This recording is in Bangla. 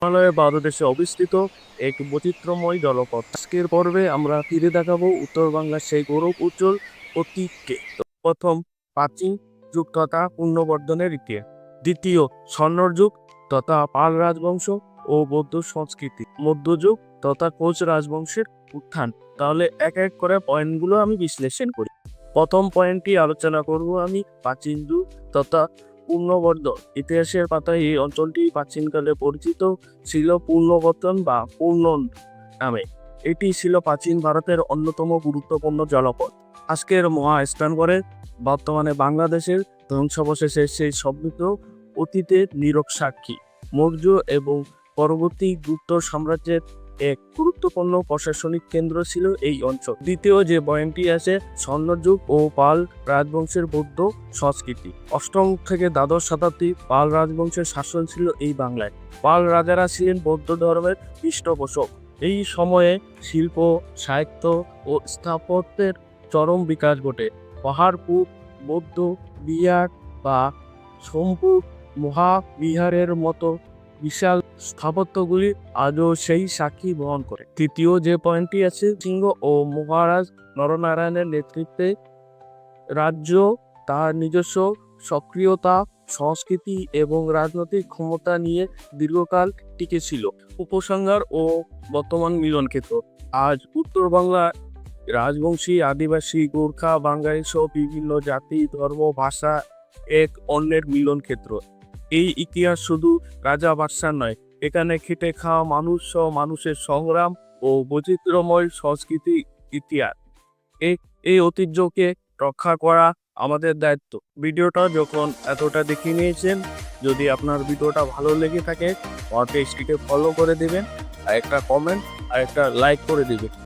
হিমালয়ের পাদদেশে অবস্থিত এক বৈচিত্র্যময় জলপথ। আজকের পর্বে আমরা ফিরে দেখাবো উত্তর বাংলার সেই গৌরব উজ্জ্বল অতীতকে। প্রথম, প্রাচীন যুগ তথা পুনর্বর্ধনের ইতিহাস। দ্বিতীয়, স্বর্ণর যুগ তথা পাল রাজবংশ ও বৌদ্ধ সংস্কৃতি। মধ্যযুগ তথা কোচ রাজবংশের উত্থান। তাহলে এক এক করে পয়েন্টগুলো আমি বিশ্লেষণ করি। প্রথম পয়েন্টটি আলোচনা করব আমি প্রাচীন যুগ তথা পূর্ণবর্ধন। ইতিহাসের পাতায় এই অঞ্চলটি প্রাচীনকালে পরিচিত ছিল পূর্ণবর্ধন বা পূর্ণন নামে। এটি ছিল প্রাচীন ভারতের অন্যতম গুরুত্বপূর্ণ জলপথ। আজকের মহাস্থানগড়ে বর্তমানে বাংলাদেশের ধ্বংসাবশেষের সেই সমৃদ্ধ অতীতের নীরব সাক্ষী। মৌর্য এবং পরবর্তী গুপ্ত সাম্রাজ্যের এক গুরুত্বপূর্ণ প্রশাসনিক কেন্দ্র ছিল এই অঞ্চল। দ্বিতীয় যে পয়েন্টটি আছে, স্বর্ণযুগ ও পাল রাজবংশের বৌদ্ধ সংস্কৃতি। অষ্টম থেকে দ্বাদশ শতাব্দী পাল রাজবংশের শাসন ছিল এই বাংলায়। পাল রাজারা ছিলেন বৌদ্ধ ধর্মের পৃষ্ঠপোষক। এই সময়ে শিল্প, সাহিত্য ও স্থাপত্যের চরম বিকাশ ঘটে। পাহাড়পুর বৌদ্ধ বিহার বা সোমপুর মহাবিহারের মতো বিশাল স্থাপত্যগুলি আজও সেই সাক্ষী বহন করে। তৃতীয় যে পয়েন্টটি আছে, সিংহ ও মহারাজ নরনারায়ণের নেতৃত্বে রাজ্য তার নিজস্ব সক্রিয়তা, সংস্কৃতি এবং রাজনৈতিক ক্ষমতা নিয়ে দীর্ঘকাল টিকে ছিল। উপসংহার ও বর্তমান মিলনক্ষেত্র। আজ উত্তর বাংলা রাজবংশী, আদিবাসী, গোর্খা, বাঙালি সহ বিভিন্ন জাতি, ধর্ম, ভাষা এক অন্যের মিলনক্ষেত্র। এই ইতিহাস শুধু রাজা বাদশার নয়, এখানে খেটে খাওয়া মানুষ সহ মানুষের সংগ্রাম ও বৈচিত্র্যময় সংস্কৃতি ইতিহাস। এই ঐতিহ্যকে রক্ষা করা আমাদের দায়িত্ব। ভিডিওটা যখন এতটা দেখে নিয়েছেন, যদি আপনার ভিডিওটা ভালো লেগে থাকে, আমার পেজটিকে ফলো করে দেবেন, আর একটা কমেন্ট আর একটা লাইক করে দিবেন।